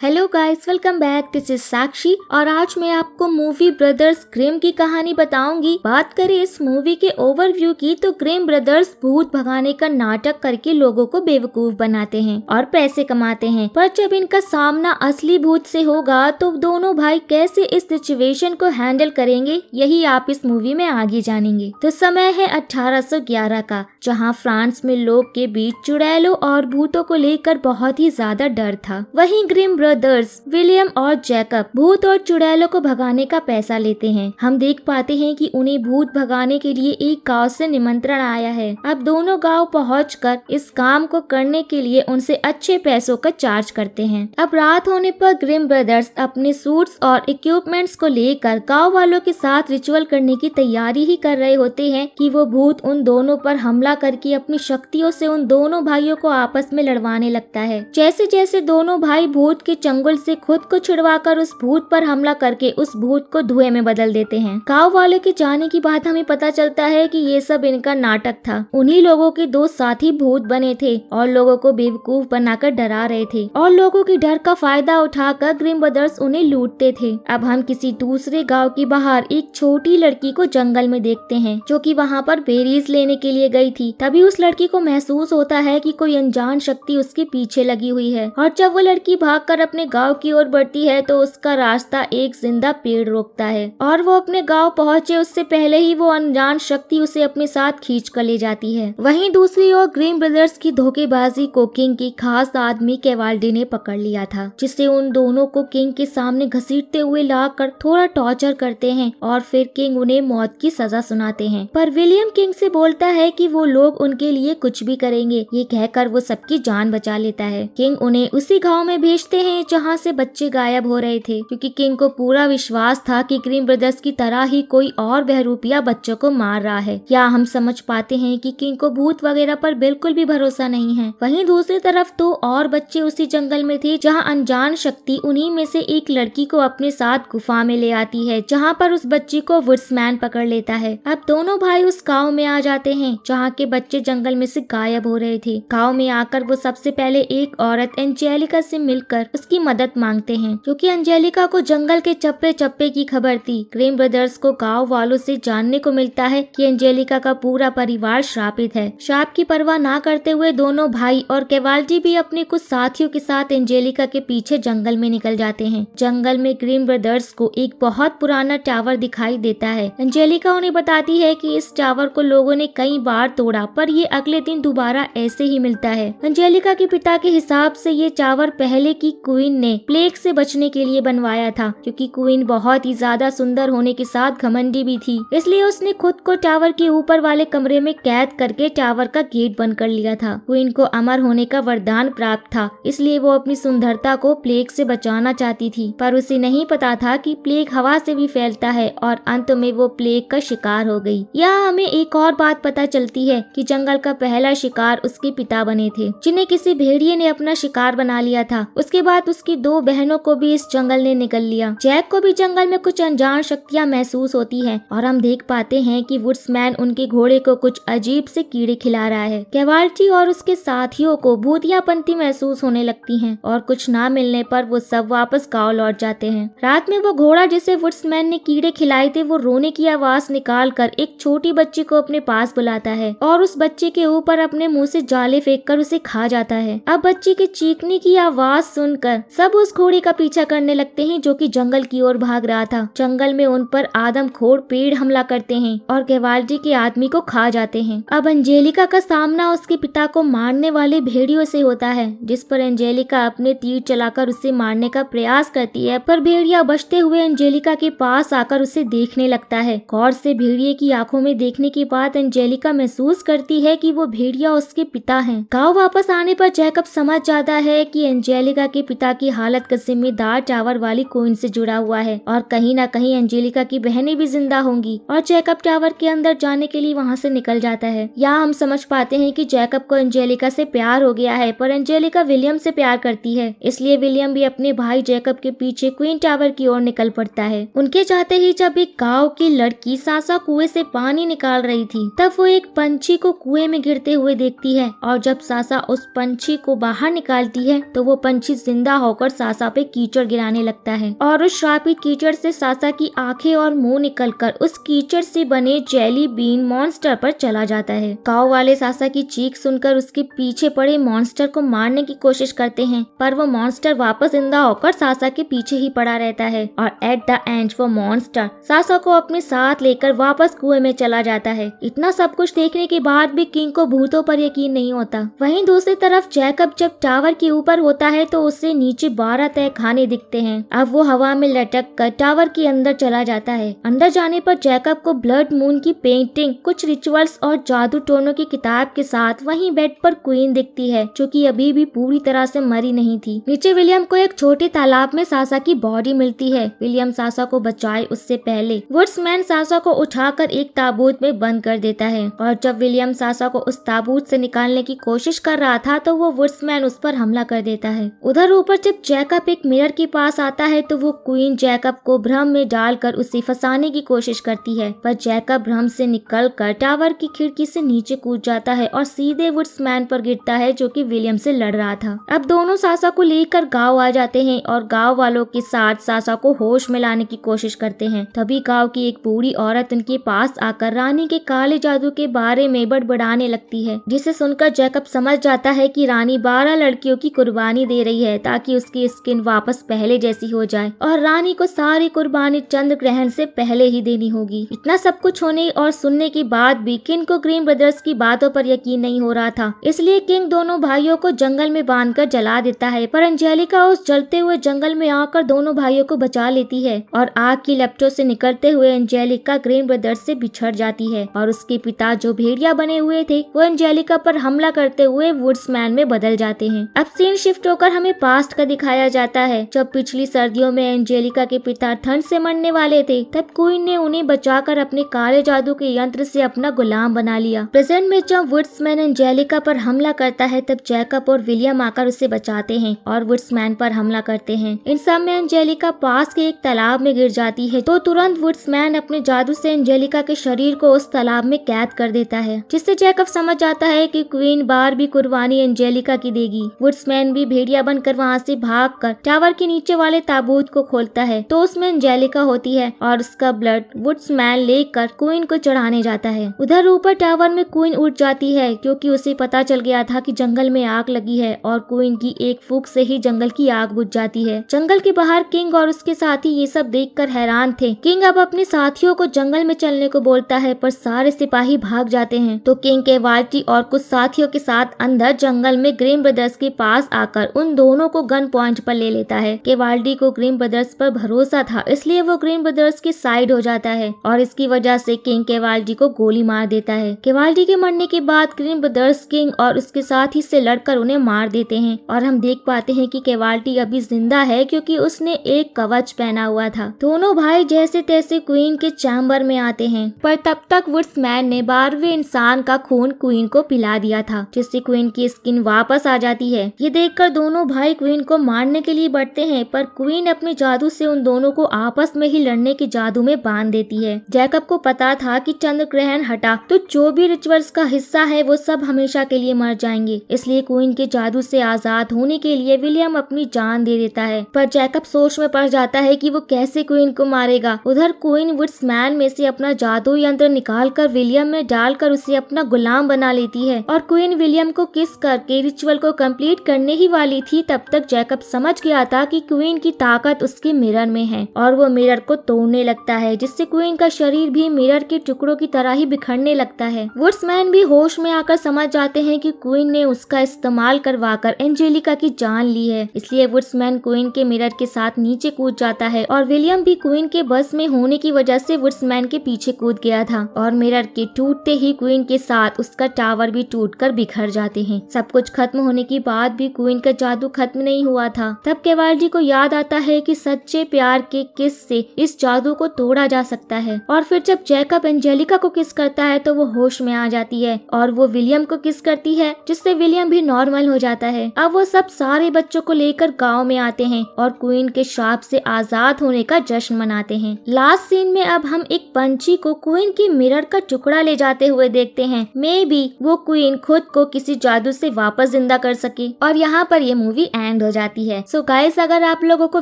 Hello guys, welcome back. This is Sakshi और आज मैं आपको मूवी ब्रदर्स ग्रिम की कहानी बताऊंगी। बात करें इस मूवी के ओवरव्यू की तो ग्रिम ब्रदर्स भूत भगाने का नाटक करके लोगों को बेवकूफ बनाते हैं और पैसे कमाते हैं, पर जब इनका सामना असली भूत से होगा तो दोनों भाई कैसे इस सिचुएशन को हैंडल करेंगे, यही आप इस मूवी में आगे जानेंगे। तो समय है 1811 का, जहाँ फ्रांस में लोग के बीच चुड़ैलों और भूतों को लेकर बहुत ही ज्यादा डर था। वहीं ग्रिम ब्रदर्स विलियम और जैकब भूत और चुड़ैलों को भगाने का पैसा लेते हैं। हम देख पाते हैं कि उन्हें भूत भगाने के लिए एक गांव से निमंत्रण आया है। अब दोनों गांव पहुंचकर इस काम को करने के लिए उनसे अच्छे पैसों का चार्ज करते हैं। अब रात होने पर ग्रिम ब्रदर्स अपने सूट्स और इक्विपमेंट्स को लेकर गांव वालों के साथ रिचुअल करने की तैयारी ही कर रहे होते हैं कि वो भूत उन दोनों पर हमला करके अपनी शक्तियों से उन दोनों भाइयों को आपस में लड़वाने लगता है। जैसे जैसे दोनों भाई भूत के चंगुल से खुद को छुड़वाकर उस भूत पर हमला करके उस भूत को धुएं में बदल देते हैं। गांव वाले के जाने की बात हमें पता चलता है कि ये सब इनका नाटक था। उन्हीं लोगों के दो साथी भूत बने थे और लोगों को बेवकूफ बनाकर डरा रहे थे और लोगों की डर का फायदा उठाकर ग्रिम ब्रदर्स उन्हें लूटते थे। अब हम किसी दूसरे गाँव के बाहर एक छोटी लड़की को जंगल में देखते हैं जो कि वहाँ पर बेरीज लेने के लिए गई थी। तभी उस लड़की को महसूस होता है कि कोई अनजान शक्ति उसके पीछे लगी हुई है और जब वो लड़की भागकर अपने गांव की ओर बढ़ती है तो उसका रास्ता एक जिंदा पेड़ रोकता है और वो अपने गांव पहुंचे उससे पहले ही वो अनजान शक्ति उसे अपने साथ खींच कर ले जाती है। वहीं दूसरी ओर ग्रिम ब्रदर्स की धोखेबाजी को किंग की खास आदमी कैवाल्डी ने पकड़ लिया था, जिससे उन दोनों को किंग के सामने घसीटते हुए लाकर थोड़ा टॉर्चर करते हैं और फिर किंग उन्हें मौत की सजा सुनाते हैं। पर विलियम किंग से बोलता है कि वो लोग उनके लिए कुछ भी करेंगे। ये कहकर वो सबकी जान बचा लेता है। किंग उन्हें उसी गाँव में भेजते हैं जहाँ से बच्चे गायब हो रहे थे, क्योंकि किंग को पूरा विश्वास था कि ग्रिम ब्रदर्स की तरह ही कोई और बहरूपिया बच्चों को मार रहा है। या हम समझ पाते हैं कि किंग को भूत वगैरह पर बिल्कुल भी भरोसा नहीं है। वहीं दूसरी तरफ दो और बच्चे उसी जंगल में थे जहां अनजान शक्ति उन्हीं में से एक लड़की को अपने साथ गुफा में ले आती है, जहां पर उस बच्ची को वुड्समैन पकड़ लेता है। अब दोनों भाई उस गाँव में आ जाते हैं जहाँ के बच्चे जंगल में से गायब हो रहे थे। गाँव में आकर वो सबसे पहले एक औरत एंजेलिका से मिलकर उसकी मदद मांगते हैं, क्योंकि एंजेलिका को जंगल के चप्पे चप्पे की खबर थी। ग्रिम ब्रदर्स को गांव वालों से जानने को मिलता है कि एंजेलिका का पूरा परिवार श्रापित है। श्राप की परवाह ना करते हुए दोनों भाई और कैवाल्डी भी अपने कुछ साथियों के साथ एंजेलिका के पीछे जंगल में निकल जाते हैं। जंगल में ग्रिम ब्रदर्स को एक बहुत पुराना टावर दिखाई देता है। एंजेलिका उन्हें बताती है कि इस टावर को लोगों ने कई बार तोड़ा, पर ये अगले दिन दोबारा ऐसे ही मिलता है। एंजेलिका के पिता के हिसाब से ये टावर पहले की क्वीन ने प्लेग से बचने के लिए बनवाया था, क्योंकि क्वीन बहुत ही ज्यादा सुंदर होने के साथ घमंडी भी थी। इसलिए उसने खुद को टावर के ऊपर वाले कमरे में कैद करके टावर का गेट बंद कर लिया था। क्वीन को अमर होने का वरदान प्राप्त था, इसलिए वो अपनी सुंदरता को प्लेग से बचाना चाहती थी, पर उसे नहीं पता था कि प्लेग हवा से भी फैलता है और अंत में वो प्लेग का शिकार हो गई। यहाँ हमें एक और बात पता चलती है कि जंगल का पहला शिकार उसके पिता बने थे, जिन्हें किसी भेड़िए ने अपना शिकार बना लिया था। उसके बाद उसकी दो बहनों को भी इस जंगल ने निगल लिया। जैक को भी जंगल में कुछ अनजान शक्तियाँ महसूस होती हैं और हम देख पाते हैं कि वुड्समैन उनके घोड़े को कुछ अजीब से कीड़े खिला रहा है। कैवाल्डी और उसके साथियों को भूतियापंती महसूस होने लगती है और कुछ ना मिलने पर वो सब वापस गाँव लौट जाते हैं। रात में वो घोड़ा जिसे वुड्समैन ने कीड़े खिलाए थे वो रोने की आवाज निकाल कर एक छोटी बच्ची को अपने पास बुलाता है और उस बच्चे के ऊपर अपने मुंह से जाले फेंक कर उसे खा जाता है। अब बच्ची के चीखने की आवाज सुनकर सब उस घोड़े का पीछा करने लगते हैं जो कि जंगल की ओर भाग रहा था। जंगल में उन पर आदमखोर पेड़ हमला करते हैं और कैवाल्डी के आदमी को खा जाते हैं। अब एंजेलिका का सामना उसके पिता को मारने वाले भेड़ियों से होता है, जिस पर एंजेलिका अपने तीर चलाकर उसे मारने का प्रयास करती है, पर भेड़िया बचते हुए एंजेलिका के पास आकर उसे देखने लगता है। गौर से भेड़िए की आंखों में देखने के बाद एंजेलिका महसूस करती है कि वो भेड़िया उसके पिता हैं। गाँव वापस आने पर जैकब समझ जाता है कि एंजेलिका के पिता की हालत का जिम्मेदार टावर वाली क्वीन से जुड़ा हुआ है और कहीं ना कहीं एंजेलिका की बहनें भी जिंदा होंगी, और जैकब टावर के अंदर जाने के लिए वहां से निकल जाता है। यहाँ हम समझ पाते हैं कि जैकब को एंजेलिका से प्यार हो गया है, पर एंजेलिका विलियम से प्यार करती है, इसलिए विलियम भी अपने भाई जैकब के पीछे क्वीन टावर की ओर निकल पड़ता है। उनके जाते ही जब एक गाँव की लड़की सासा कुएं से पानी निकाल रही थी, तब वो एक पंछी को कुएं में गिरते हुए देखती है और जब सासा उस पंछी को बाहर निकालती है तो वो पंछी जिंदा जिंदा होकर सासा पे कीचड़ गिराने लगता है और उस श्रापित कीचड़ से सासा की आंखें और मुंह निकलकर उस कीचड़ से बने जेली बीन मॉन्स्टर पर चला जाता है। गांव वाले सासा की चीख सुनकर उसके पीछे पड़े मॉन्स्टर को मारने की कोशिश करते हैं, पर वो मॉन्स्टर वापस जिंदा होकर सासा के पीछे ही पड़ा रहता है और एट द एंड वो मॉन्स्टर सासा को अपने साथ लेकर वापस कुएं में चला जाता है। इतना सब कुछ देखने के बाद भी किंग को भूतों पर यकीन नहीं होता। वहीं दूसरी तरफ जैकब जब टावर के ऊपर होता है तो उससे नीचे 12 तहखाने दिखते हैं। अब वो हवा में लटक कर टावर के अंदर चला जाता है। अंदर जाने पर जैकब को ब्लड मून की पेंटिंग, कुछ रिचुअल्स और जादू टोनों की किताब के साथ वहीं बेड पर क्वीन दिखती है, जो कि अभी भी पूरी तरह से मरी नहीं थी। नीचे विलियम को एक छोटे तालाब में सासा की बॉडी मिलती है। विलियम सासा को बचाए उससे पहले वुड्समैन सासा को उठाकर एक ताबूत में बंद कर देता है और जब विलियम सासा को उस ताबूत से निकालने की कोशिश कर रहा था तो वो वुड्समैन उस पर हमला कर देता है। उधर ऊपर जब जैकब एक मिरर के पास आता है तो वो क्वीन जैकब को भ्रम में डालकर उसे फंसाने की कोशिश करती है, पर जैकब भ्रम से निकलकर टावर की खिड़की से नीचे कूद जाता है और सीधे वुड्समैन पर गिरता है, जो कि विलियम से लड़ रहा था। अब दोनों सासा को लेकर गांव आ जाते हैं और गांव वालों के साथ सासा को होश में लाने की कोशिश करते हैं। तभी गांव की एक बूढ़ी औरत उनके पास आकर रानी के काले जादू के बारे में बड़बड़ाने लगती है, जिसे सुनकर जैकब समझ जाता है कि रानी 12 लड़कियों की कुर्बानी दे रही है ताकि उसकी स्किन वापस पहले जैसी हो जाए और रानी को सारी कुर्बानी चंद्र ग्रहण से पहले ही देनी होगी। इतना सब कुछ होने और सुनने के बाद भी किंग को ग्रीन ब्रदर्स की बातों पर यकीन नहीं हो रहा था, इसलिए किंग दोनों भाइयों को जंगल में बांधकर जला देता है। पर एंजेलिका उस जलते हुए जंगल में आकर दोनों भाइयों को बचा लेती है और आग की लपटों से निकलते हुए एंजेलिका ग्रीन ब्रदर्स से बिछड़ जाती है और उसके पिता जो भेड़िया बने हुए थे वो एंजेलिका पर हमला करते हुए वुड्समैन में बदल जाते हैं। अब सीन शिफ्ट होकर हमें पास्ट का दिखाया जाता है, जब पिछली सर्दियों में एंजेलिका के पिता ठंड से मरने वाले थे तब क्वीन ने उन्हें बचाकर अपने काले जादू के यंत्र से अपना गुलाम बना लिया। प्रेजेंट में जब वुड्समैन एंजेलिका पर हमला करता है तब जैकब और विलियम आकर उसे बचाते हैं और वुड्समैन पर हमला करते हैं। इन सब में एंजेलिका पास के एक तालाब में गिर जाती है तो तुरंत वुड्समैन अपने जादू से एंजेलिका के शरीर को उस तालाब में कैद कर देता है, जिससे जैकब समझ जाता है कि क्वीन बार भी कुर्बानी एंजेलिका की देगी। वुड्समैन भी भेड़िया बनकर वहाँ से भागकर टावर के नीचे वाले ताबूत को खोलता है तो उसमें एंजेलिका होती है और उसका ब्लड वुड्समैन लेकर क्वीन को चढ़ाने जाता है। उधर ऊपर टावर में क्वीन उठ जाती है क्योंकि उसे पता चल गया था कि जंगल में आग लगी है और क्वीन की एक फूंक से ही जंगल की आग बुझ जाती है। जंगल के बाहर किंग और उसके साथी ये सब देखकर हैरान थे। किंग अब अपने साथियों को जंगल में चलने को बोलता है पर सारे सिपाही भाग जाते हैं तो किंग के वाल्टी और कुछ साथियों के साथ अंदर जंगल में ग्रीन ब्रदर्स के पास आकर उन दोनों को गन पॉइंट पर ले लेता है। केवाल्डी को ग्रीन ब्रदर्स पर भरोसा था इसलिए वो ग्रीन ब्रदर्स की साइड हो जाता है और इसकी वजह से किंग केवाल्डी को गोली मार देता है। केवाल्डी के मरने के बाद ग्रीन ब्रदर्स किंग और उसके साथी से लड़कर उन्हें मार देते हैं और हम देख पाते हैं कि केवाल्डी अभी जिंदा है क्योंकि उसने एक कवच पहना हुआ था। दोनों भाई जैसे तैसे क्वीन के चैम्बर में आते हैं पर तब तक वुड्समैन ने 12वें इंसान का खून क्वीन को पिला दिया था, जिससे क्वीन की स्किन वापस आ जाती है। ये देखकर दोनों भाई क्वीन को मारने के लिए बढ़ते हैं पर क्वीन अपने जादू से उन दोनों को आपस में ही लड़ने के जादू में बांध देती है। जैकब को पता था कि चंद्र ग्रहण हटा तो जो भी रिचुअल्स का हिस्सा है वो सब हमेशा के लिए मर जाएंगे, इसलिए क्वीन के जादू से आजाद होने के लिए विलियम अपनी जान दे देता है। पर जैकब सोच में पड़ जाता है कि वो कैसे क्वीन को मारेगा। उधर क्वीन वुड्समैन में से अपना जादू यंत्र निकालकर विलियम में डालकर उसे अपना गुलाम बना लेती है और क्वीन विलियम को किस करके रिचुअल को कंप्लीट करने ही वाली थी तब तक जैकब समझ गया था कि क्वीन की ताकत उसके मिरर में है और वो मिरर को तोड़ने लगता है, जिससे क्वीन का शरीर भी मिरर के टुकड़ों की तरह ही बिखरने लगता है। वुड्समैन भी होश में आकर समझ जाते हैं कि क्वीन ने उसका इस्तेमाल करवाकर एंजेलिका की जान ली है, इसलिए वुड्समैन क्वीन के मिरर के साथ नीचे कूद जाता है और विलियम भी क्वीन के बस में होने की वजह से वुड्समैन के पीछे कूद गया था और मिरर के टूटते ही क्वीन के साथ उसका टावर भी टूटकर बिखर जाते हैं। सब कुछ खत्म होने के बाद भी क्वीन का जादू खत्म नहीं हुआ था। तब केवाल्डी को याद आता है कि सच्चे प्यार के किस से इस जादू को तोड़ा जा सकता है और फिर जब जैकब एंजेलिका को किस करता है तो वो होश में आ जाती है और वो विलियम को किस करती है, जिससे विलियम भी नॉर्मल हो जाता है। अब वो सब सारे बच्चों को लेकर गाँव में आते हैं और क्वीन के श्राप से आजाद होने का जश्न मनाते हैं। लास्ट सीन में अब हम एक पंछी को क्वीन की मिरर का टुकड़ा ले जाते हुए देखते हैं। मे बी वो क्वीन खुद को किसी जादू से वापस जिंदा कर सके और यहाँ पर ये मूवी एंड एंड हो जाती है। सो गाइस, अगर आप लोगों को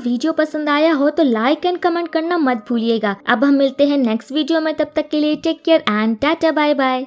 वीडियो पसंद आया हो तो लाइक एंड कमेंट करना मत भूलिएगा। अब हम मिलते हैं नेक्स्ट वीडियो में, तब तक के लिए take care and tata bye bye.